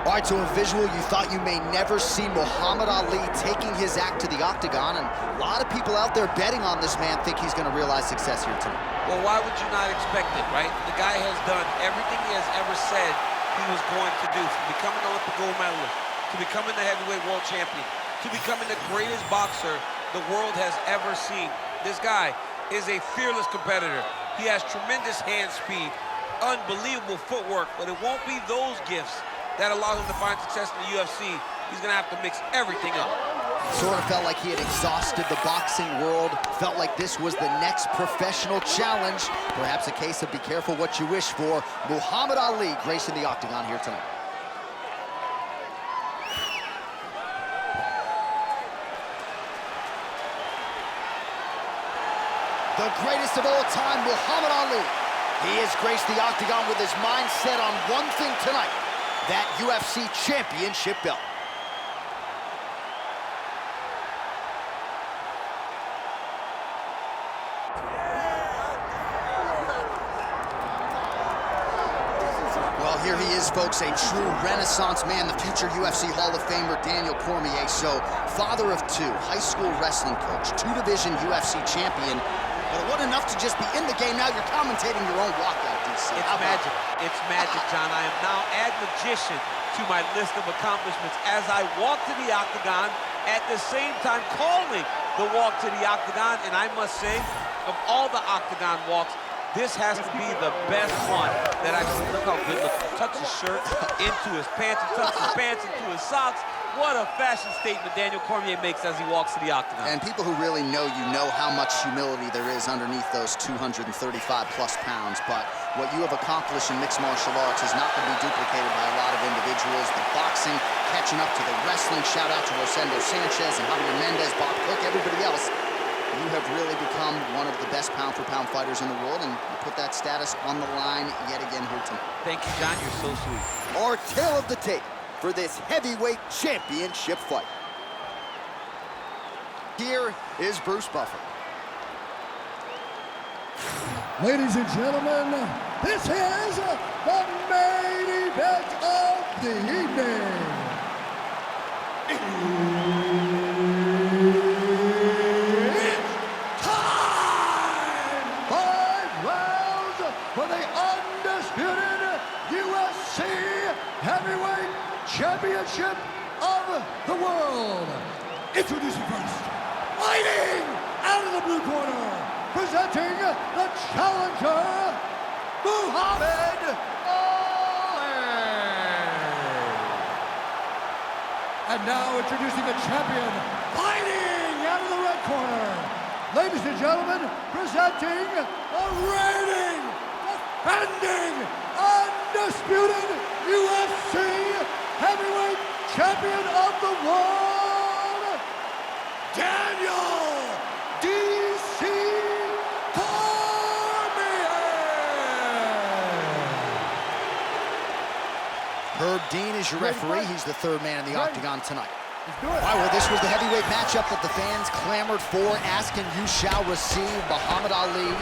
All right, so in visual, you thought you may never see Muhammad Ali taking his act to the octagon, and a lot of people out there betting on this man think he's going to realize success here tonight. Well, why would you not expect it, right? The guy has done everything he has ever said he was going to do, from becoming an Olympic gold medalist, to becoming the heavyweight world champion, to becoming the greatest boxer the world has ever seen. This guy is a fearless competitor. He has tremendous hand speed, unbelievable footwork, but it won't be those gifts that allows him to find success in the UFC. He's gonna have to mix everything up. Sort of felt like he had exhausted the boxing world, felt like this was the next professional challenge. Perhaps a case of be careful what you wish for. Muhammad Ali gracing the octagon here tonight. The greatest of all time, Muhammad Ali. He has graced the octagon with his mind set on one thing tonight, that UFC championship belt. Well, here he is, folks, a true renaissance man, the future UFC Hall of Famer, Daniel Cormier. So, father of two, high school wrestling coach, two-division UFC champion. But it wasn't enough to just be in the game. Now you're commentating your own walkout, DC. It's magic. It's magic, John. I am now add magician to my list of accomplishments as I walk to the octagon, at the same time calling the walk to the octagon. And I must say, of all the octagon walks, this has to be the best one that I've seen. Look how good looking. Tucks his shirt into his pants, and tucks his pants into his socks. What a fashion statement Daniel Cormier makes as he walks to the octagon. And people who really know you know how much humility there is underneath those 235-plus pounds. But what you have accomplished in mixed martial arts is not going to be duplicated by a lot of individuals. The boxing, catching up to the wrestling. Shout out to Rosendo Sanchez and Javier Mendez, Bob Cook, everybody else. You have really become one of the best pound-for-pound fighters in the world, and you put that status on the line yet again here tonight. Thank you, John. You're so sweet. Our tale of the tape for this heavyweight championship fight. Here is Bruce Buffer. Ladies and gentlemen, this is the main event of the evening. It's time! 5 rounds for the undisputed UFC heavyweight championship of the world. Introducing first, fighting out of the blue corner, presenting the challenger, Muhammad Ali. And now introducing the champion, fighting out of the red corner. Ladies and gentlemen, presenting the reigning, defending, undisputed UFC heavyweight champion of the world, Daniel D.C. Cormier. Herb Dean is your referee. He's the third man in the octagon tonight. All right, well, this was the heavyweight matchup that the fans clamored for, asking you shall receive. Muhammad Ali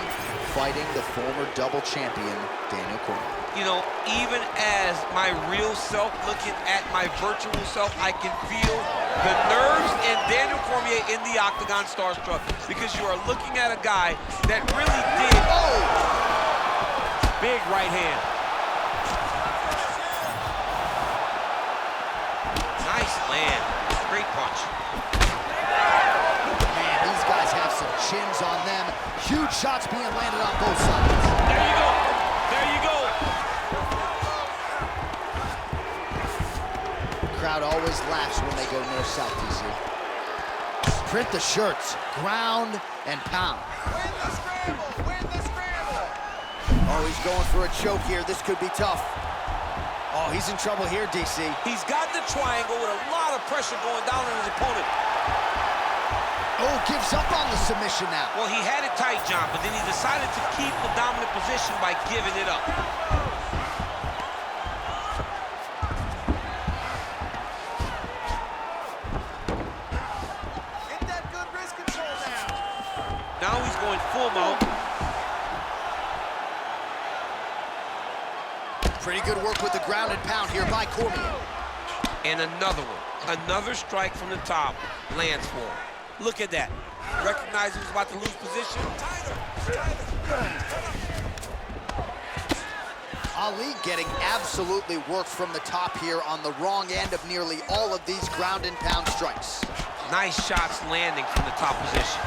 fighting the former double champion, Daniel Cormier. You know, even as my real self looking at my virtual self, I can feel the nerves in Daniel Cormier in the octagon starstruck, because you are looking at a guy that really did. Oh! Big right hand. Nice land. Great punch. Man, these guys have some chins on them. Huge shots being landed on both sides. There you go. There you go. Crowd always laughs when they go north-south, DC. Print the shirts, ground and pound. Win the scramble, win the scramble. Oh, he's going for a choke here. This could be tough. Oh, he's in trouble here, DC. He's got the triangle with a lot of pressure going down on his opponent. Oh, gives up on the submission now. Well, he had it tight, John, but then he decided to keep the dominant position by giving it up. Get that good wrist control now. Now he's going full mount. Pretty good work with the ground and pound here by Cormier. And another one. Another strike from the top lands for him. Look at that. Recognized he was about to lose position. Ali getting absolutely worked from the top here on the wrong end of nearly all of these ground and pound strikes. Nice shots landing from the top position.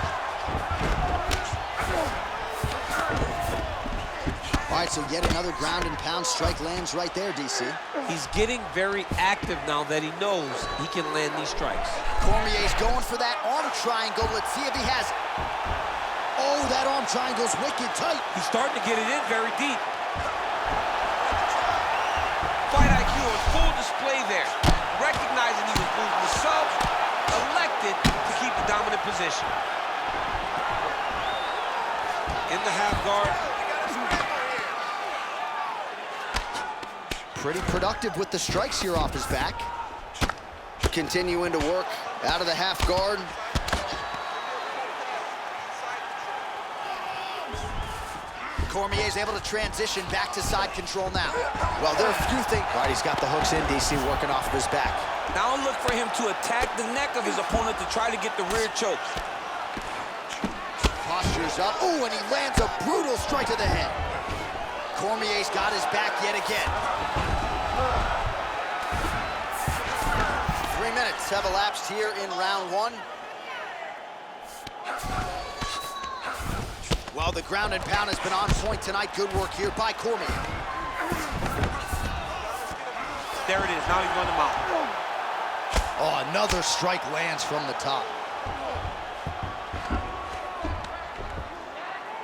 All right, so yet another ground and pound strike lands right there, DC. He's getting very active now that he knows he can land these strikes. Cormier's going for that arm triangle. Let's see if he has it. Oh, that arm triangle's wicked tight. He's starting to get it in very deep. Fight IQ on full display there. Recognizing he was losing the sub, elected to keep the dominant position. In the half guard. Pretty productive with the strikes here off his back. Continuing to work out of the half guard. Cormier's able to transition back to side control now. Well, there are a few things. All right, he's got the hooks in, DC, working off of his back. Now look for him to attack the neck of his opponent to try to get the rear choke. Postures up. Ooh, and he lands a brutal strike to the head. Cormier's got his back yet again. 3 minutes have elapsed here in round one. Well, the ground and pound has been on point tonight. Good work here by Cormier. There it is. Now he's going to mount. Oh, another strike lands from the top.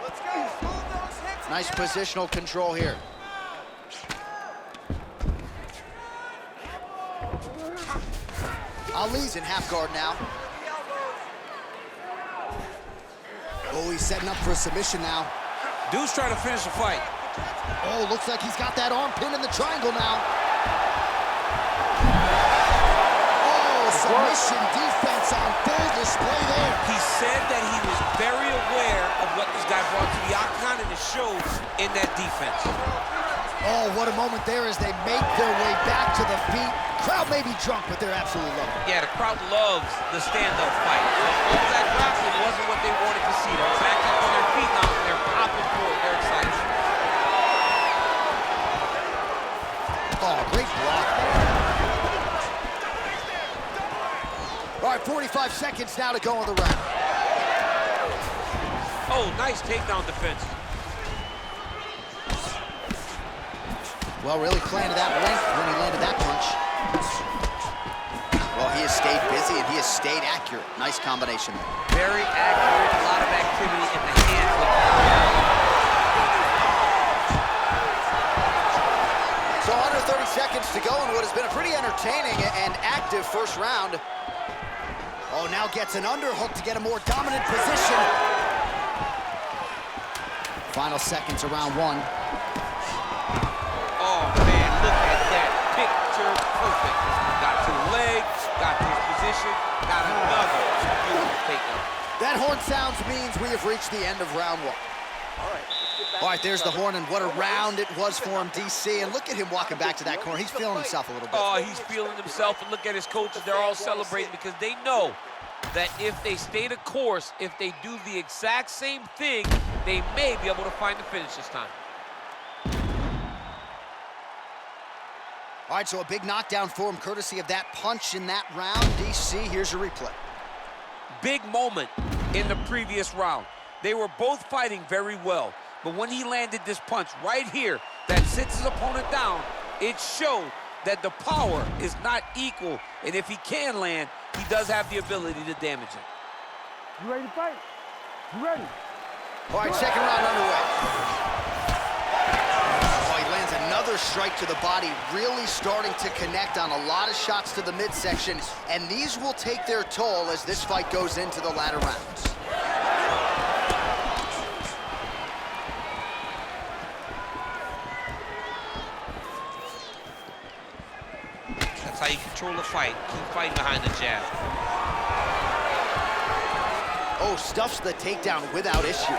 Let's go. Move those hips. Nice positional control here. Ali's in half guard now. Oh, he's setting up for a submission now. Dude's trying to finish the fight. Oh, looks like he's got that arm pinned in the triangle now. Oh, submission defense on full display there. He said that he was very aware of what this guy brought to the octagon, and it shows in that defense. Oh, what a moment there as they make their way back to the feet. Crowd may be drunk, but they're absolutely loving it. Yeah, the crowd loves the stand-up fight. All that grappling wasn't what they wanted to see. They're back up on their feet now, and they're popping forward. They're excited. Oh, great block there. All right, 45 seconds now to go in the round. Oh, nice takedown defense. Well, really playing to that length when he landed that punch. Well, he has stayed busy and he has stayed accurate. Nice combination there. Very accurate, a lot of activity in the hands. So under 30 seconds to go in what has been a pretty entertaining and active first round. Oh, now gets an underhook to get a more dominant position. Final seconds of round one. Oh, man, look at that. Picture perfect. Got to the leg, got to his position, got another beautiful takedown. That horn sounds means we have reached the end of round one. All right, there's the horn, and what a round it was for him, DC. And look at him walking back to that corner. He's feeling himself a little bit. Oh, he's feeling himself, and look at his coaches. They're all celebrating because they know that if they stay the course, if they do the exact same thing, they may be able to find the finish this time. All right, so a big knockdown for him, courtesy of that punch in that round. DC, here's your replay. Big moment in the previous round. They were both fighting very well, but when he landed this punch right here that sits his opponent down, it showed that the power is not equal, and if he can land, he does have the ability to damage it. You ready to fight? You ready? All right, second round underway. Oh, he lands another strike to the body, really starting to connect on a lot of shots to the midsection, and these will take their toll as this fight goes into the latter rounds. That's how you control the fight. Keep fighting behind the jab. Oh, stuffs the takedown without issue.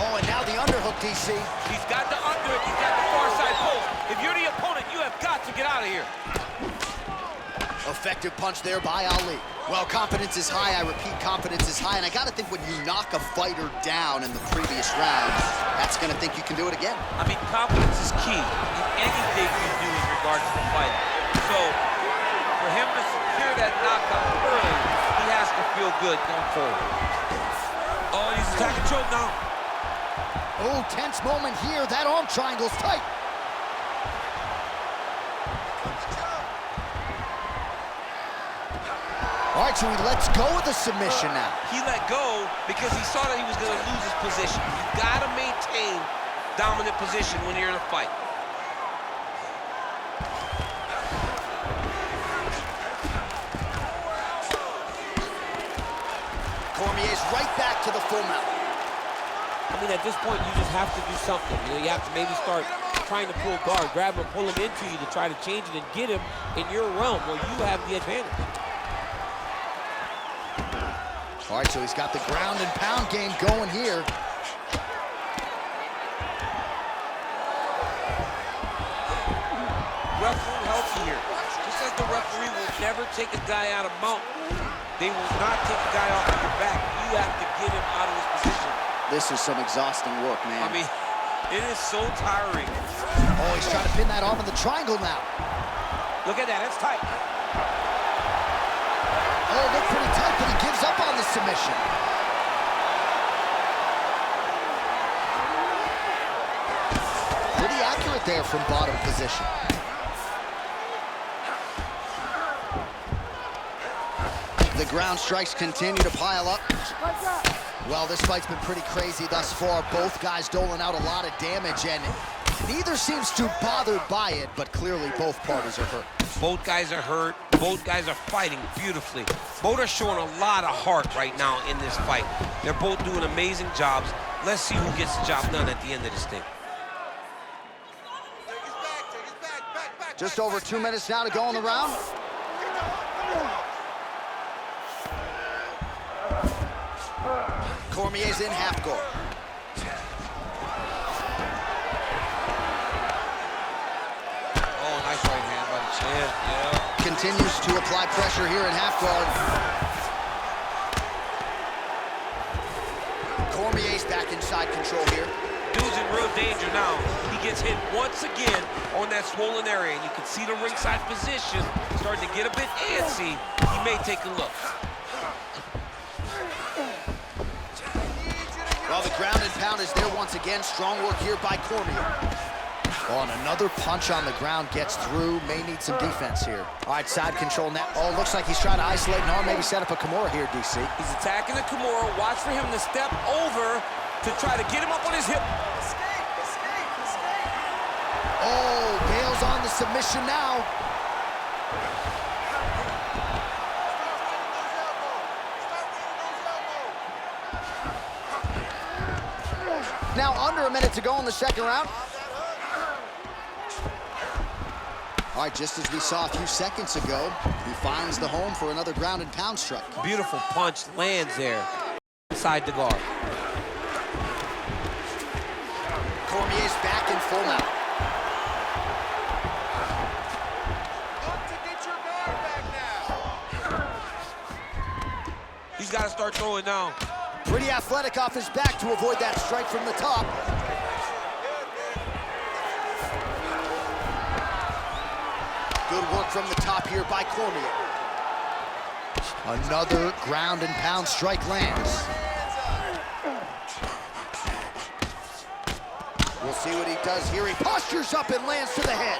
Oh, and now the underhook DC. He's got the under it. He's got the far side post. If you're the opponent, you have got to get out of here. Effective punch there by Ali. Well, confidence is high. I repeat, confidence is high. And I got to think when you knock a fighter down in the previous round, that's going to think you can do it again. I mean, confidence is key in anything you do in regards to the fight. So, for him to secure that knockout early, he has to feel good going forward. Oh, he's attacking choke now. Oh, tense moment here. That arm triangle's tight. All right, so he lets go of the submission now. He let go because he saw that he was going to lose his position. You got to maintain dominant position when you're in a fight. Cormier's right back to the full mount. I mean, at this point, you just have to do something. You know, you have to maybe start trying to pull guard, grab him, pull him into you to try to change it and get him in your realm where you have the advantage. All right, so he's got the ground and pound game going here. Ref won't help you here. Just like the referee will never take a guy out of mount, they will not take a guy off of your back. You have to get him out of his position. This is some exhausting work, man. I mean, it is so tiring. Oh, he's trying to pin that arm in the triangle now. Look at that, it's tight. Oh, look pretty tight, but he gives up on the submission. Pretty accurate there from bottom position. The ground strikes continue to pile up. Well, this fight's been pretty crazy thus far. Both guys doling out a lot of damage, and neither seems too bothered by it, but clearly both parties are hurt. Both guys are hurt. Both guys are fighting beautifully. Both are showing a lot of heart right now in this fight. They're both doing amazing jobs. Let's see who gets the job done at the end of this thing. Just over 2 minutes now to go in the round. Cormier's in half guard. Oh, nice right hand by the chin. Yeah. Continues to apply pressure here in half guard. Cormier's back inside control here. Dude's in real danger now. He gets hit once again on that swollen area, and you can see the ringside position starting to get a bit antsy. He may take a look. Well, the ground and pound is there once again. Strong work here by Cormier. Oh, and another punch on the ground gets through. May need some defense here. All right, side control now. Oh, looks like he's trying to isolate an arm, maybe set up a Kimura here, DC. He's attacking the Kimura. Watch for him to step over to try to get him up on his hip. Oh, bails on the submission now. Now under a minute to go in the second round. All right, just as we saw a few seconds ago, he finds the home for another ground and pound strike. Beautiful punch lands there inside the guard. Cormier's back in full mount. He's got to start throwing now. Pretty athletic off his back to avoid that strike from the top. Good work from the top here by Cormier. Another ground and pound strike lands. We'll see what he does here. He postures up and lands to the head.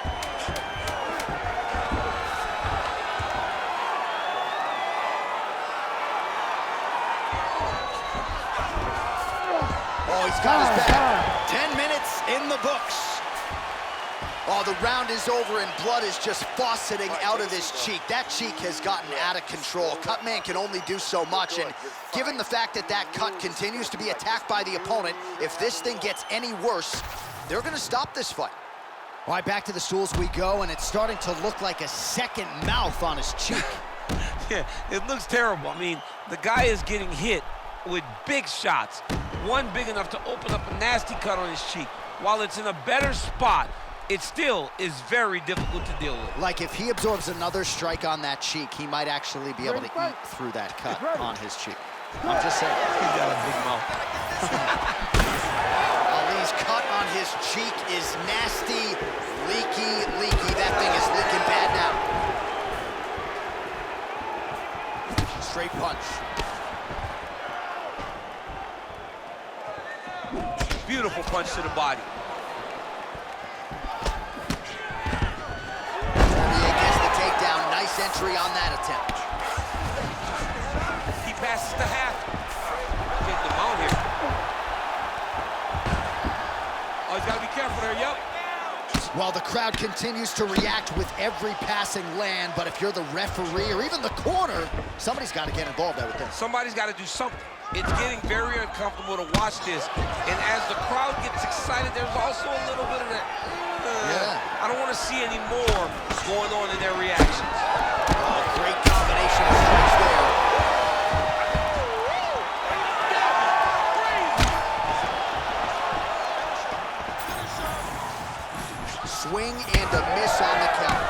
Oh, he's got his back. 10 minutes in the books. Oh, the round is over and blood is just fauceting out of this cheek. That cheek has gotten out of control. Cut man can only do so much, and given the fact that that cut continues to be attacked by the opponent, if this thing gets any worse, they're gonna stop this fight. All right, back to the stools we go, and it's starting to look like a second mouth on his cheek. Yeah, it looks terrible. I mean, the guy is getting hit with big shots, one big enough to open up a nasty cut on his cheek. While it's in a better spot, it still is very difficult to deal with. Like if he absorbs another strike on that cheek, he might actually be able to eat through that cut on his cheek. I'm just saying. He's got a big mouth. Ali's cut on his cheek is nasty, leaky. That thing is leaking bad now. Straight punch. Beautiful punch to the body. Cormier gets the takedown. Nice entry on that attempt. He passes the half. Take the mount here. Oh, he's got to be careful there, yep. Well, the crowd continues to react with every passing land, but if you're the referee or even the corner, somebody's got to get involved, I would think. Somebody's got to do something. It's getting very uncomfortable to watch this. And as the crowd gets excited, there's also a little bit of that, I don't want to see any more going on in their reactions. Oh, great combination of strikes there. Swing and a miss on the count.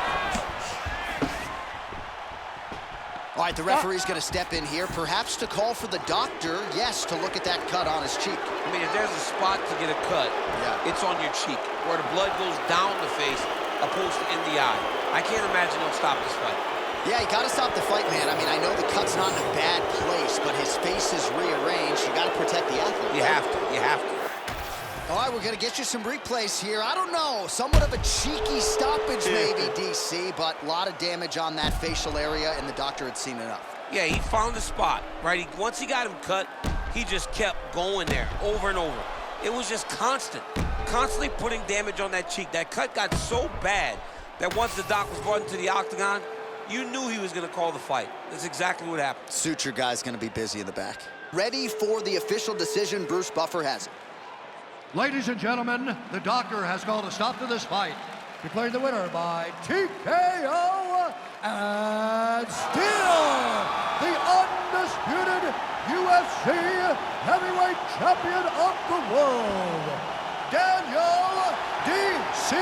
All right, the referee's going to step in here, perhaps to call for the doctor, yes, to look at that cut on his cheek. I mean, if there's a spot to get a cut, it's on your cheek, where the blood goes down the face opposed to in the eye. I can't imagine he'll stop this fight. Yeah, you got to stop the fight, man. I mean, I know the cut's not in a bad place, but his face is rearranged. You got to protect the athlete. You have to. You have to. All right, we're going to get you some replays here. I don't know, somewhat of a cheeky stoppage maybe, DC, but a lot of damage on that facial area, and the doctor had seen enough. Yeah, he found the spot, right? Once he got him cut, he just kept going there over and over. It was just constantly putting damage on that cheek. That cut got so bad that once the doc was brought into the octagon, you knew he was going to call the fight. That's exactly what happened. Suture guy's going to be busy in the back. Ready for the official decision. Bruce Buffer has it. Ladies and gentlemen, the doctor has called a stop to this fight, declaring the winner by TKO, and still the undisputed UFC heavyweight champion of the world, Daniel D.C.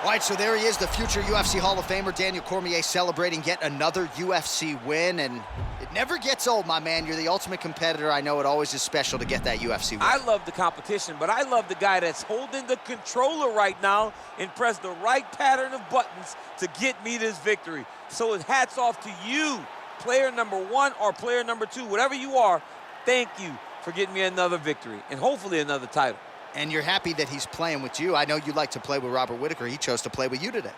All right, so there he is, the future UFC Hall of Famer, Daniel Cormier, celebrating yet another UFC win, and it never gets old, my man. You're the ultimate competitor. I know it always is special to get that UFC win. I love the competition, but I love the guy that's holding the controller right now and press the right pattern of buttons to get me this victory. So hats off to you, player number 1 or player number 2, whatever you are. Thank you for getting me another victory and hopefully another title. And you're happy that he's playing with you. I know you like to play with Robert Whittaker. He chose to play with you today.